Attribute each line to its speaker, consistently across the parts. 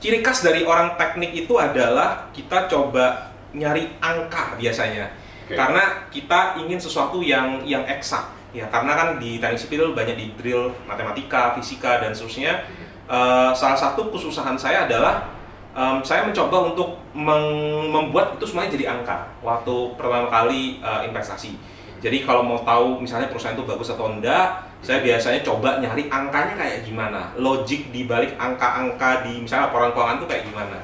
Speaker 1: Ciri khas dari orang teknik itu adalah kita coba nyari angka biasanya. Karena kita ingin sesuatu yang eksak. Ya, karena kan di teknik sipil banyak di drill matematika, fisika dan seterusnya. Salah satu kesusahan saya adalah saya mencoba untuk membuat itu semuanya jadi angka waktu pertama kali investasi. Jadi kalau mau tahu misalnya perusahaan itu bagus atau enggak, saya biasanya coba nyari angkanya kayak gimana, logik di balik angka-angka di misalnya laporan keuangan itu kayak gimana.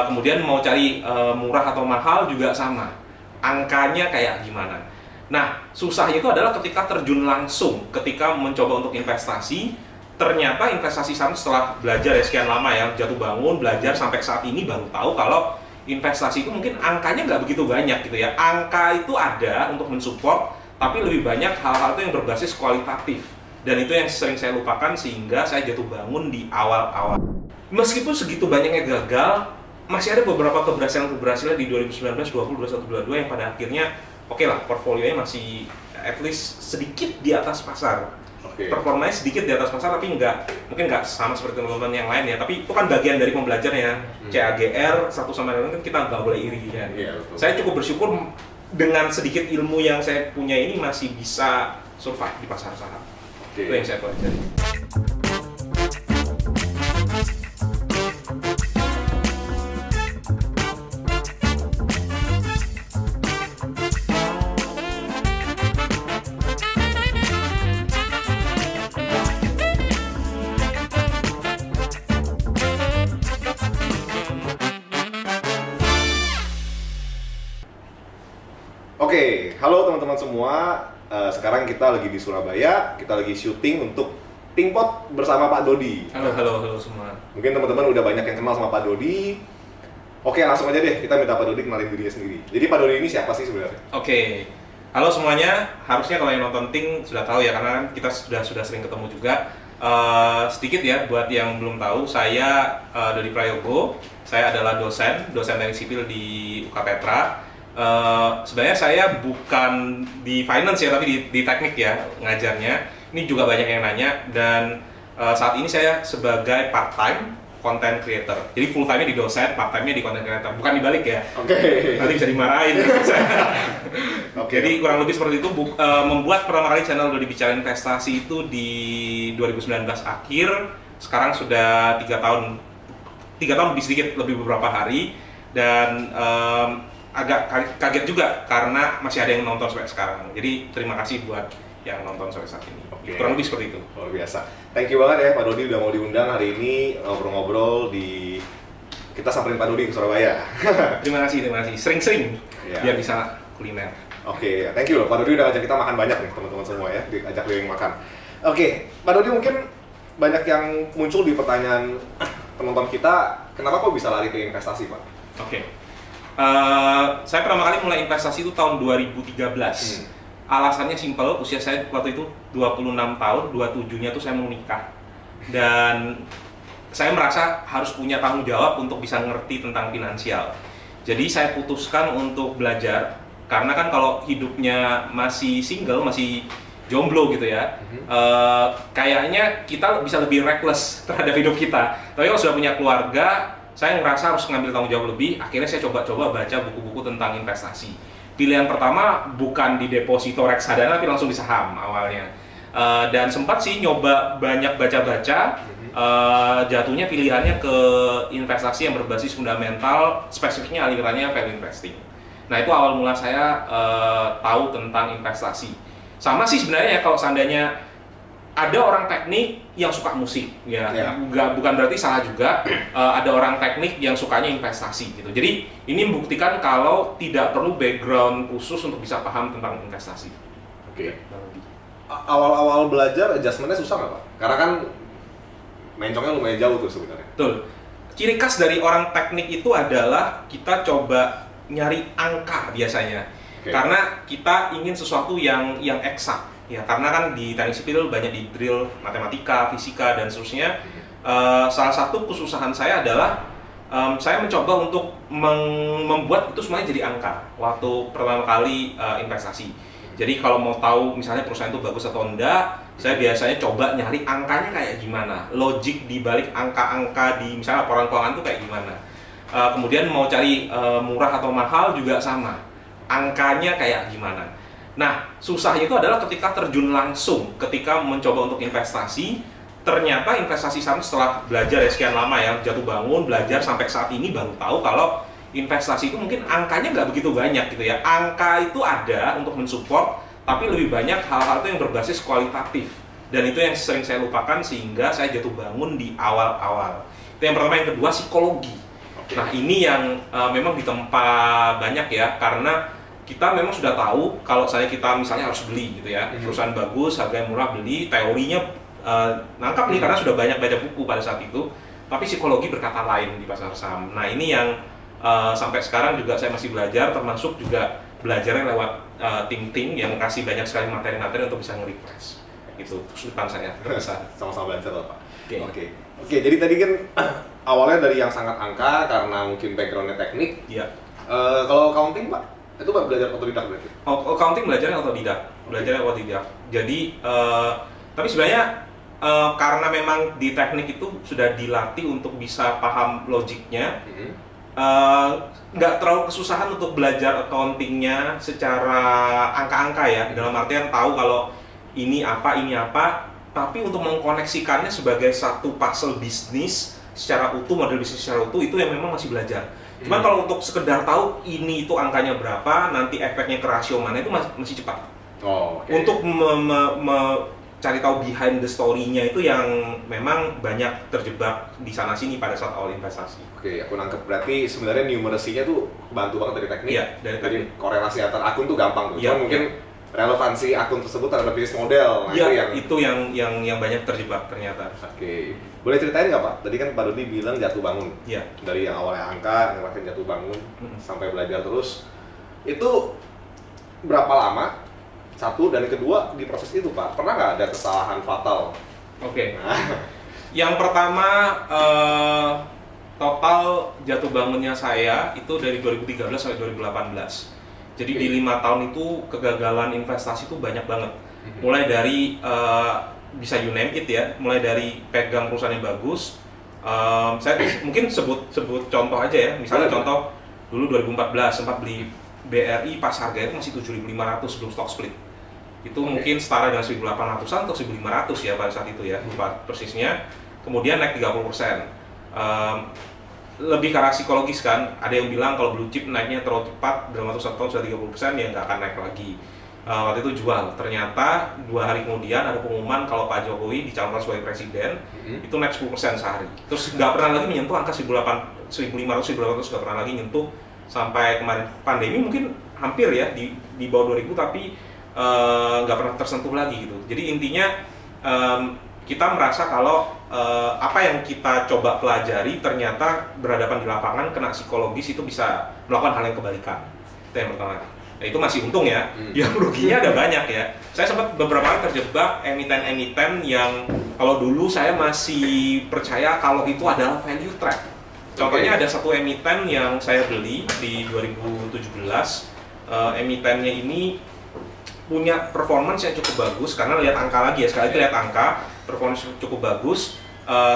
Speaker 1: Kemudian mau cari murah atau mahal juga sama, angkanya kayak gimana. Nah, susahnya itu adalah ketika terjun langsung, ketika mencoba untuk investasi, ternyata investasi saham setelah belajar ya sekian lama ya, jatuh bangun, belajar sampai saat ini baru tahu kalau investasi itu mungkin angkanya nggak begitu banyak gitu ya. Angka itu ada untuk mensupport, tapi lebih banyak hal-hal itu yang berbasis kualitatif. Dan itu yang sering saya lupakan sehingga saya jatuh bangun di awal-awal. Meskipun segitu banyaknya gagal, masih ada beberapa keberhasilan di 2019, 2020, 2021, 2022 yang pada akhirnya oke lah, portfolionya masih at least sedikit di atas pasar. Performanya sedikit di atas pasar, tapi mungkin nggak sama seperti teman-teman yang lain ya. Tapi itu kan bagian dari pembelajarnya. CAGR satu sama lain kan kita nggak boleh iri kan. Saya cukup bersyukur dengan sedikit ilmu yang saya punya ini masih bisa survive di pasar saham. Itu yang saya pelajari.
Speaker 2: Oke, halo teman-teman semua. Sekarang kita lagi di Surabaya. Kita lagi syuting untuk Pinkpot bersama Pak Dodi.
Speaker 1: Halo semua.
Speaker 2: Mungkin teman-teman udah banyak yang kenal sama Pak Dodi. Oke, langsung aja deh. Kita minta Pak Dodi kenalin dirinya sendiri. Jadi Pak Dodi ini siapa sih sebenarnya?
Speaker 1: Oke, halo semuanya. Harusnya kalau yang nonton Ting sudah tahu ya, karena kita sudah sering ketemu juga. Sedikit ya buat yang belum tahu, saya Dodi Prayogo. Saya adalah dosen teknik sipil di UK Petra. Sebenarnya saya bukan di finance ya, tapi di teknik ya ngajarnya. Ini juga banyak yang nanya, dan saat ini saya sebagai part-time content creator. Jadi full time-nya di dosen, part-time-nya di content creator. Bukan dibalik ya. Nanti bisa dimarahin. Jadi kurang lebih seperti itu. Membuat pertama kali channel Dodi Bicara Investasi itu di 2019 akhir. Sekarang sudah 3 tahun lebih sedikit, lebih beberapa hari. Dan agak kaget juga karena masih ada yang nonton sampai sekarang. Jadi terima kasih buat yang nonton sampai saat ini. Kurang lebih seperti itu.
Speaker 2: Luar biasa. Thank you banget ya Pak Dodi udah mau diundang hari ini ngobrol-ngobrol di kita samperin Pak Dodi ke Surabaya.
Speaker 1: Terima kasih. Sering-sering biar bisa kuliner.
Speaker 2: Oke, thank you loh. Pak Dodi udah ngajak kita makan banyak nih teman-teman semua ya, diajak keliling makan. Oke, Pak Dodi mungkin banyak yang muncul di pertanyaan penonton kita, kenapa kok bisa lari ke investasi, Pak?
Speaker 1: Oke. Saya pertama kali mulai investasi itu tahun 2013. Alasannya simpel, usia saya waktu itu 26 tahun, 27-nya tuh saya mau nikah. Dan saya merasa harus punya tanggung jawab untuk bisa ngerti tentang finansial. Jadi saya putuskan untuk belajar, karena kan kalau hidupnya masih single, masih jomblo gitu ya, kayaknya kita bisa lebih reckless terhadap hidup kita. Tapi kalau sudah punya keluarga, saya ngerasa harus ngambil tanggung jawab lebih. Akhirnya saya coba-coba baca buku-buku tentang investasi. Pilihan pertama bukan di deposito reksadana, tapi langsung di saham awalnya. Dan sempat sih nyoba banyak baca-baca, jatuhnya pilihannya ke investasi yang berbasis fundamental, spesifiknya alirannya value investing. Nah itu awal mula saya tahu tentang investasi. Sama sih sebenarnya ya, kalau seandainya ada orang teknik yang suka musik, ya, bukan berarti salah juga. Ada orang teknik yang sukanya investasi gitu. Jadi ini membuktikan kalau tidak perlu background khusus untuk bisa paham tentang investasi.
Speaker 2: Oke. Awal-awal belajar adjustment-nya susah nggak Pak? Karena kan mencongnya lumayan jauh tuh sebenarnya.
Speaker 1: Betul. Ciri khas dari orang teknik itu adalah kita coba nyari angka biasanya. Karena kita ingin sesuatu yang eksak. Ya, karena kan di teknik sipil banyak di drill matematika, fisika dan seterusnya. Salah satu kesusahan saya adalah saya mencoba untuk membuat itu semuanya jadi angka waktu pertama kali investasi. Jadi kalau mau tahu misalnya perusahaan itu bagus atau enggak, Saya biasanya coba nyari angkanya kayak gimana, logik di balik angka-angka di misalnya laporan keuangan itu kayak gimana. Kemudian mau cari murah atau mahal juga sama, angkanya kayak gimana. Nah, susahnya itu adalah ketika terjun langsung, ketika mencoba untuk investasi, ternyata investasi saham setelah belajar ya sekian lama ya, jatuh bangun, belajar sampai saat ini baru tahu kalau investasi itu mungkin angkanya nggak begitu banyak gitu ya. Angka itu ada untuk mensupport, tapi lebih banyak hal-hal itu yang berbasis kualitatif. Dan itu yang sering saya lupakan sehingga saya jatuh bangun di awal-awal. Itu yang pertama. Yang kedua, psikologi. Nah, ini yang memang ditempa banyak ya, karena kita memang sudah tahu kalau kita misalnya harus beli gitu ya, perusahaan bagus, harganya murah, beli, teorinya nangkap nih karena sudah banyak baca buku pada saat itu, tapi psikologi berkata lain di pasar saham. Nah, ini yang sampai sekarang juga saya masih belajar, termasuk juga belajarnya lewat Ting yang kasih banyak sekali materi-materi untuk bisa nge-refresh. Itu kesulitan saya terbesar.
Speaker 2: Sama-sama belajar lah Pak. Oke, jadi tadi kan awalnya dari yang sangat angka karena mungkin backgroundnya teknik.
Speaker 1: Iya.
Speaker 2: Kalau accounting Pak, itu Pak belajar otodidak berarti?
Speaker 1: Accounting belajarnya otodidak. Jadi, tapi sebenarnya karena memang di teknik itu sudah dilatih untuk bisa paham logiknya. Nggak terlalu kesusahan untuk belajar accountingnya secara angka-angka ya, dalam artian tahu kalau ini apa, tapi untuk mengkoneksikannya sebagai satu puzzle bisnis secara utuh, model bisnis secara utuh, itu yang memang masih belajar. Cuman kalau untuk sekedar tahu ini itu angkanya berapa, nanti efeknya ke rasio mana, itu masih cepat. Untuk cari tahu behind the story-nya itu yang memang banyak terjebak di sana sini pada saat awal investasi.
Speaker 2: Oke, aku nangkep. Berarti sebenarnya numeracy-nya tuh bantu banget dari teknik.
Speaker 1: Iya, dari teknik.
Speaker 2: Jadi korelasi antar akun tuh gampang tuh.
Speaker 1: Iya,
Speaker 2: Cuma mungkin relevansi akun tersebut terhadap bisnis model. Nah,
Speaker 1: iya, itu yang banyak terjebak ternyata.
Speaker 2: Oke. Boleh ceritain nggak Pak? Tadi kan Pak Dodi bilang jatuh bangun.
Speaker 1: Iya.
Speaker 2: Dari yang awalnya angka, ngerasain jatuh bangun, sampai belajar terus. Itu berapa lama? Satu, dan kedua, di proses itu Pak, pernah nggak ada kesalahan fatal?
Speaker 1: Oke. Yang pertama, total jatuh bangunnya saya itu dari 2013 sampai 2018. Jadi di 5 tahun itu kegagalan investasi itu banyak banget. Mulai dari, bisa you name it ya, mulai dari pegang perusahaan yang bagus. Saya mungkin sebut contoh aja ya, misalnya contoh dulu 2014 sempat beli BRI pas harganya itu masih 7.500 sebelum stock split. Itu mungkin setara dengan 1.800-an atau 1.500 ya pada saat itu ya, lupa persisnya. Kemudian naik 30%. Lebih ke arah psikologis kan, ada yang bilang kalau blue chip naiknya terlalu cepat, dalam waktu 1 tahun sudah 30% ya nggak akan naik lagi. Waktu itu jual, ternyata 2 hari kemudian ada pengumuman kalau Pak Jokowi dicalonkan sebagai presiden, itu naik 10% sehari. Terus nggak pernah lagi menyentuh angka 1.500, 1.200 nggak pernah lagi nyentuh sampai kemarin pandemi mungkin hampir ya di bawah 2.000 tapi nggak pernah tersentuh lagi gitu. Jadi intinya kita merasa kalau apa yang kita coba pelajari ternyata berhadapan di lapangan kena psikologis itu bisa melakukan hal yang kebalikan. Itu yang pertama. Nah, itu masih untung ya. Yang ruginya ada banyak ya. Saya sempat beberapa kali terjebak emiten-emiten yang kalau dulu saya masih percaya kalau itu adalah value trap. Contohnya ada satu emiten yang saya beli di 2017. Emitennya ini punya performance yang cukup bagus karena lihat angka lagi ya, sekali lagi lihat angka, performance cukup bagus,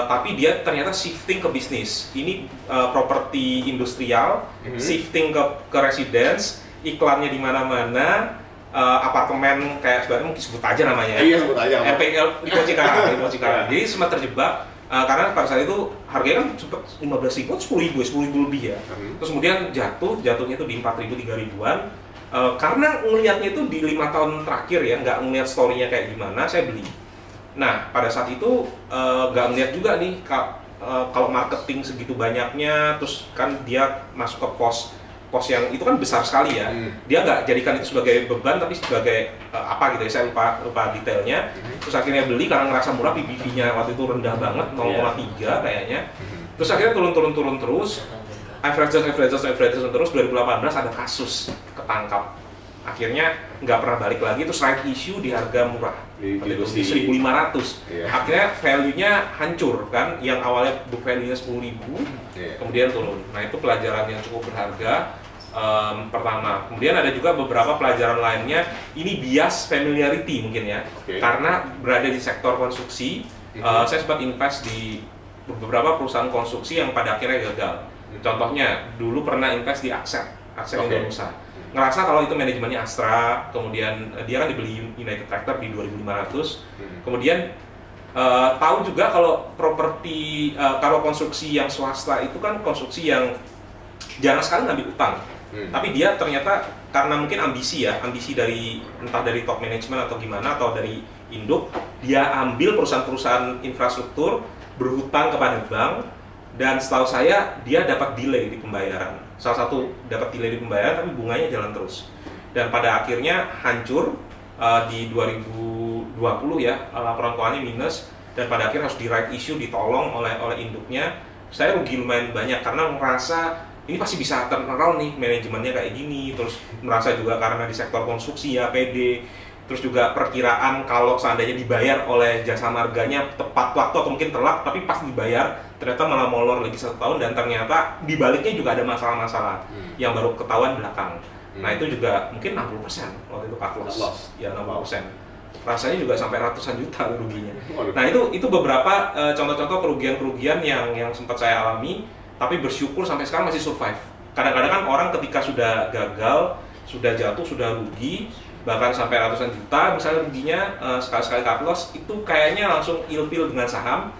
Speaker 1: tapi dia ternyata shifting ke bisnis. Ini properti industrial, shifting ke residence, iklannya di mana-mana, apartemen kayak sebenarnya mungkin sebut aja namanya.
Speaker 2: Iya, sebut aja.
Speaker 1: RPL di Cikarang. Jadi sempat terjebak karena pada saat itu harganya kan 15.000, 10.000 lebih ya. Terus kemudian jatuhnya itu di 4.000, 3.000-an. Karena ngelihatnya itu di 5 tahun terakhir ya, nggak ngelihat story-nya kayak gimana, saya beli. Nah, pada saat itu nggak ngelihat juga nih kalau marketing segitu banyaknya, terus kan dia masuk ke pos yang itu kan besar sekali ya. Dia nggak jadikan itu sebagai beban, tapi sebagai apa gitu ya, saya lupa detailnya. Terus akhirnya beli karena ngerasa murah, PBV-nya waktu itu rendah banget, 0,3 kayaknya. Terus akhirnya turun terus. Average terus 2018 ada kasus ketangkap, akhirnya nggak pernah balik lagi, terus right issue di harga murah di 1.500. Akhirnya value-nya hancur kan, yang awalnya book value-nya 10.000 kemudian turun. Nah, itu pelajaran yang cukup berharga. pertama. Kemudian ada juga beberapa pelajaran lainnya, ini bias familiarity mungkin ya. Karena berada di sektor konstruksi, saya sempat invest di beberapa perusahaan konstruksi yang pada akhirnya gagal. Contohnya, dulu pernah invest di Accent Indonesia. Ngerasa kalau itu manajemennya Astra, kemudian dia kan dibeli United Tractor di 2.500. Kemudian tahu juga kalau properti, kalau konstruksi yang swasta itu kan konstruksi yang jarang sekali ngambil utang. Tapi dia ternyata karena mungkin ambisi dari entah dari top management atau gimana atau dari induk, dia ambil perusahaan-perusahaan infrastruktur berhutang kepada bank, dan setahu saya dia dapat delay di pembayaran. Salah satu dapat delay di pembayaran tapi bunganya jalan terus. Dan pada akhirnya hancur di 2020 ya, laporan keuangannya minus, dan pada akhirnya harus di right issue, ditolong oleh induknya. Saya rugi lumayan banyak karena merasa ini pasti bisa turn around nih, manajemennya kayak gini, terus merasa juga karena di sektor konstruksi ya pede, terus juga perkiraan kalau seandainya dibayar oleh jasa marganya tepat waktu atau mungkin telat, tapi pas dibayar ternyata malah molor lagi 1 tahun, dan ternyata dibaliknya juga ada masalah-masalah yang baru ketahuan belakang. Nah itu juga mungkin 60% waktu itu cut loss, ya 60%. Rasanya juga sampai ratusan juta ruginya. Nah itu beberapa contoh-contoh kerugian-kerugian yang sempat saya alami, tapi bersyukur sampai sekarang masih survive. Kadang-kadang kan orang ketika sudah gagal, sudah jatuh, sudah rugi, bahkan sampai ratusan juta misalnya ruginya, sekali-sekali cut loss, itu kayaknya langsung ilfeel dengan saham.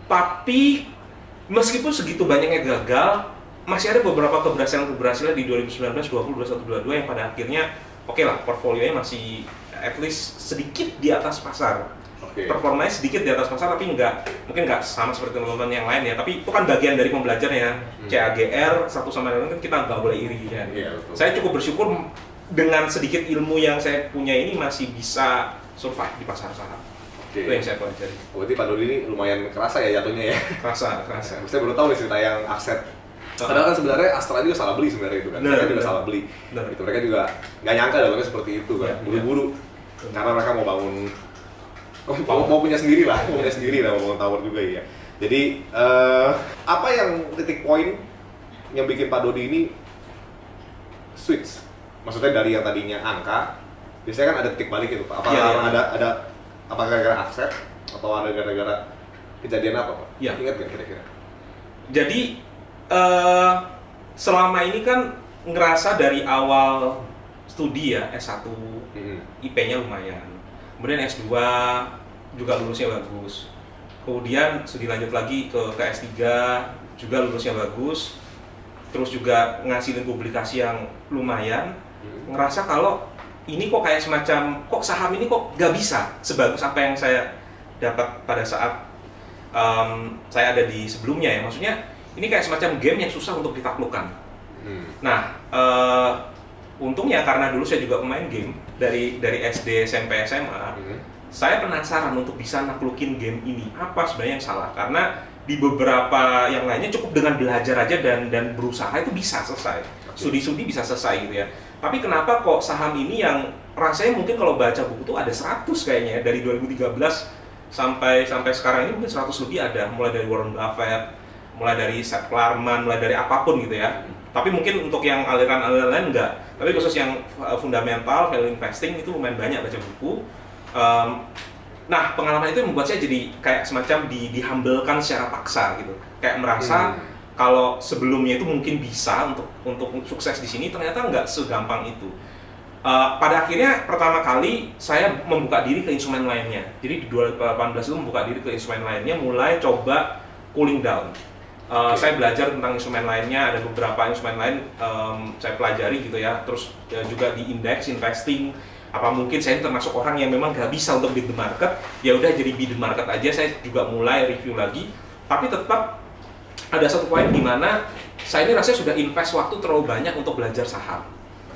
Speaker 1: Tapi meskipun segitu banyaknya gagal, masih ada beberapa keberhasilan di 2019, 20, 21, 22 yang pada akhirnya oke lah, portfolionya masih at least sedikit di atas pasar. Performanya sedikit di atas pasar, tapi mungkin nggak sama seperti teman-teman yang lain ya, tapi itu kan bagian dari pembelajarnya. CAGR satu sama lain kan kita nggak boleh iri kan. Saya cukup bersyukur dengan sedikit ilmu yang saya punya ini masih bisa survive di pasar saham. Itu yang saya pelajari.
Speaker 2: Berarti Pak Dodi ini lumayan kerasa ya jatuhnya ya?
Speaker 1: Kerasa.
Speaker 2: Saya baru tahu nih cerita yang Accent. Padahal kan sebenarnya Astra juga salah beli sebenarnya itu kan. Mereka juga salah beli. Itu mereka juga nggak nyangka dalamnya seperti itu kan. Buru-buru. Karena mereka mau bangun, mau punya sendiri lah, mau bangun tower juga ya. Jadi apa yang titik poin yang bikin Pak Dodi ini switch? Maksudnya dari yang tadinya angka, biasanya kan ada titik balik itu Pak. Ada apa gara-gara aset atau ada gara-gara kejadian apa Pak? Ingat nggak kira-kira?
Speaker 1: Jadi selama ini kan ngerasa dari awal studi ya, S1 IP-nya lumayan, kemudian S2 juga lulusnya bagus, kemudian studi lanjut lagi ke S3 juga lulusnya bagus, terus juga ngasilin publikasi yang lumayan. Ngerasa kalau ini kok kayak semacam, kok saham ini kok gak bisa sebagus apa yang saya dapat pada saat saya ada di sebelumnya ya. Maksudnya ini kayak semacam game yang susah untuk ditaklukkan. Nah, untungnya karena dulu saya juga pemain game dari SD, SMP, SMA, saya penasaran untuk bisa naklukin game ini. Apa sebenarnya yang salah? Karena di beberapa yang lainnya cukup dengan belajar aja dan berusaha itu bisa selesai. Studi-studi bisa selesai gitu ya. Tapi kenapa kok saham ini yang rasanya mungkin kalau baca buku tuh ada 100 kayaknya dari 2013 sampai sekarang ini mungkin 100 lebih ada, mulai dari Warren Buffett, mulai dari Seth Klarman, mulai dari apapun gitu ya. Tapi mungkin untuk yang aliran-aliran lain enggak. Tapi khusus yang fundamental, value investing itu lumayan banyak baca buku. Nah, pengalaman itu membuat saya jadi kayak semacam dihambelkan secara paksa gitu. Kayak merasa kalau sebelumnya itu mungkin bisa untuk sukses di sini, ternyata nggak segampang itu. Pada akhirnya pertama kali saya membuka diri ke instrumen lainnya. Jadi di 2018 itu membuka diri ke instrumen lainnya, mulai coba cooling down. Saya belajar tentang instrumen lainnya, ada beberapa instrumen lain saya pelajari gitu ya. Terus juga di index investing. Apa mungkin saya termasuk orang yang memang nggak bisa untuk beat the market? Ya udah jadi beat the market aja. Saya juga mulai review lagi. Tapi tetap ada satu poin di mana saya ini rasanya sudah invest waktu terlalu banyak untuk belajar saham.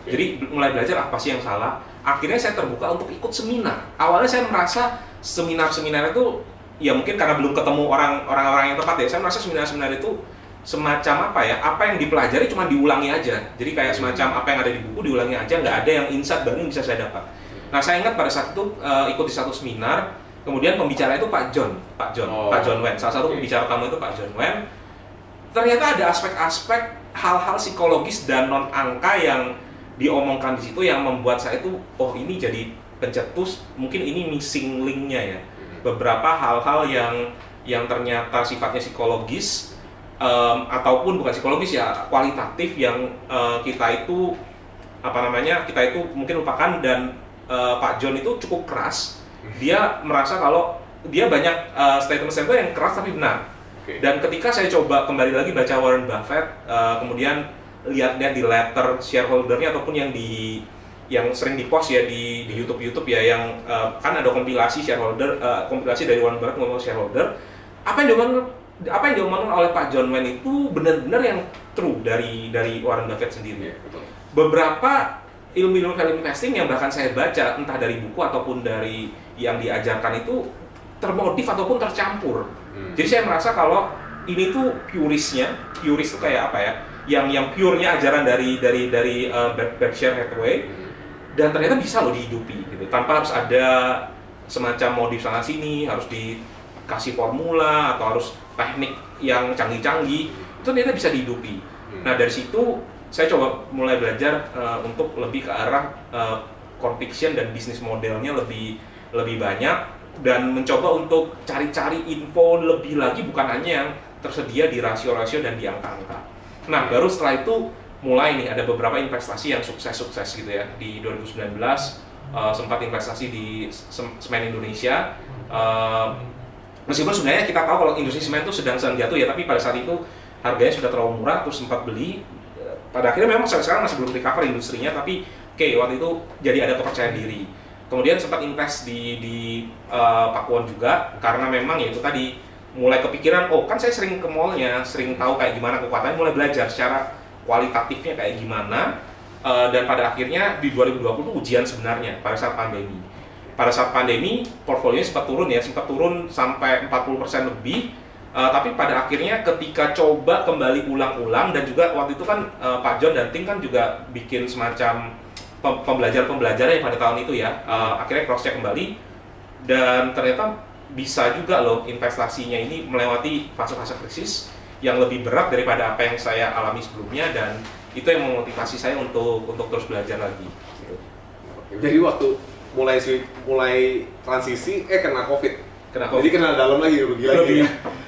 Speaker 1: Jadi mulai belajar apa sih yang salah. Akhirnya saya terbuka untuk ikut seminar. Awalnya saya merasa seminar-seminar itu ya mungkin karena belum ketemu orang-orang yang tepat ya. Saya merasa seminar-seminar itu semacam apa ya? Apa yang dipelajari cuma diulangi aja. Jadi kayak semacam apa yang ada di buku diulangi aja, nggak ada yang insight baru yang bisa saya dapat. Nah saya ingat pada saat itu ikut di satu seminar. Kemudian pembicara itu Pak John Wen. Salah satu pembicara tamu itu Pak John Wen. ternyata ada aspek-aspek hal-hal psikologis dan non angka yang diomongkan di situ yang membuat saya itu, oh ini jadi pencetus, mungkin ini missing link-nya ya. Beberapa hal-hal yang ternyata sifatnya psikologis ataupun bukan psikologis ya, kualitatif yang kita itu mungkin lupakan. Dan Pak John itu cukup keras. Dia merasa kalau dia banyak statement-statement yang keras tapi benar. Dan ketika saya coba kembali lagi baca Warren Buffett, kemudian lihat di letter shareholder-nya ataupun yang sering di-post ya di YouTube ya, yang kan ada kompilasi shareholder, kompilasi dari Warren Buffett ngomong shareholder, apa yang diomongkan oleh Pak John Wayne itu benar-benar yang true dari Warren Buffett sendiri. Beberapa ilmu-ilmu value investing yang bahkan saya baca entah dari buku ataupun dari yang diajarkan itu termodif ataupun tercampur. Jadi saya merasa kalau ini tuh purist itu kayak apa ya? Yang pure-nya ajaran dari Berkshire Hathaway, dan ternyata bisa loh dihidupi gitu. Tanpa harus ada semacam modif sana sini, harus dikasih formula atau harus teknik yang canggih-canggih, itu ternyata bisa dihidupi. Nah, dari situ saya coba mulai belajar untuk lebih ke arah conviction dan bisnis modelnya lebih banyak, dan mencoba untuk cari-cari info lebih lagi, bukan hanya yang tersedia di rasio-rasio dan di angka-angka. Nah, baru setelah itu mulai nih ada beberapa investasi yang sukses gitu ya. Di 2019 sempat investasi di semen Indonesia. Meskipun sebenarnya kita tahu kalau industri semen itu sedang jatuh ya, tapi pada saat itu harganya sudah terlalu murah, terus sempat beli. Pada akhirnya memang sekarang masih belum recover industrinya, tapi waktu itu jadi ada kepercayaan diri. Kemudian sempat invest di Pakuwon juga, karena memang ya itu tadi mulai kepikiran, oh kan saya sering ke mallnya, sering tahu kayak gimana kekuatannya, mulai belajar secara kualitatifnya kayak gimana. Dan pada akhirnya di 2020 ujian sebenarnya pada saat pandemi. Pada saat pandemi portfolionya sempat turun sampai 40% lebih. Tapi pada akhirnya ketika coba kembali ulang-ulang, dan juga waktu itu kan Pak John dan tim kan juga bikin semacam pembelajaran yang pada tahun itu ya, akhirnya cross check kembali, dan ternyata bisa juga loh investasinya ini melewati fase-fase krisis yang lebih berat daripada apa yang saya alami sebelumnya, dan itu yang memotivasi saya untuk terus belajar lagi.
Speaker 2: Jadi waktu mulai transisi kena COVID. Jadi kena dalam lagi,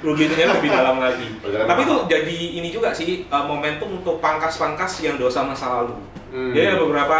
Speaker 1: ruginya lebih dalam lagi. Tapi itu jadi ini juga sih, momentum untuk pangkas yang dosa masa lalu. Jadi ada beberapa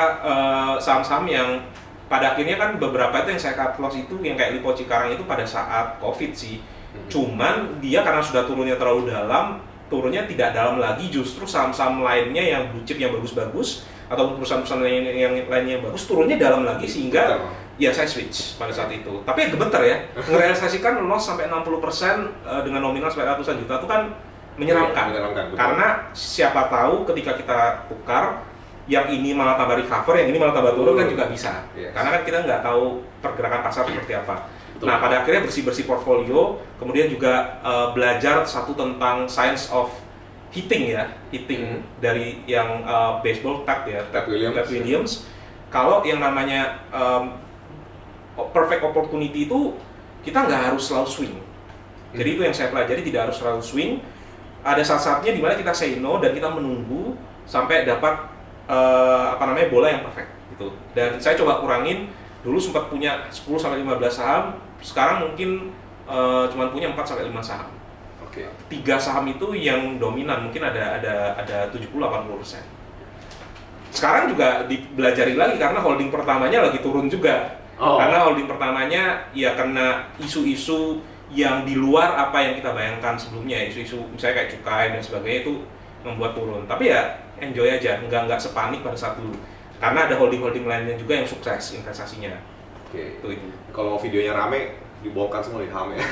Speaker 1: saham-saham yang pada akhirnya kan beberapa itu yang saya cut loss itu yang kayak Lipo Cikarang itu pada saat COVID sih. Cuman dia karena sudah turunnya terlalu dalam, turunnya tidak dalam lagi, justru saham-saham lainnya yang blue chip yang bagus-bagus ataupun perusahaan-perusahaan yang lainnya yang bagus turunnya dalam lagi, sehingga ya saya switch pada saat itu. Tapi ya gemeter ya, ngerealisasikan loss sampai 60% dengan nominal sampai ratusan juta itu kan menyeramkan. Karena siapa tahu ketika kita tukar, yang ini malah tambah recover, yang ini malah tambah turun kan juga bisa. Karena kan kita nggak tahu pergerakan pasar seperti apa. Nah, pada akhirnya bersih-bersih portfolio, kemudian juga belajar satu tentang science of hitting dari yang baseball Ted Williams. Kalau yang namanya perfect opportunity itu kita nggak harus selalu swing. Jadi itu yang saya pelajari, tidak harus selalu swing. Ada saat-saatnya di mana kita say no dan kita menunggu sampai dapat bola yang perfect gitu. Dan saya coba kurangin, dulu sempat punya 10 sampai 15 saham, sekarang mungkin cuma punya 4 sampai 5 saham. 3 saham itu yang dominan, mungkin ada 70-80%. Sekarang juga dibelajari lagi karena holding pertamanya lagi turun juga. Karena holding pertamanya ya kena isu-isu yang di luar apa yang kita bayangkan sebelumnya, isu-isu misalnya kayak cukai dan sebagainya itu membuat turun. Tapi ya enjoy aja, nggak sepanik pada saat dulu. Karena ada holding-holding lainnya juga yang sukses investasinya.
Speaker 2: Itu. Kalau videonya rame, dibongkar semua di HAM ya.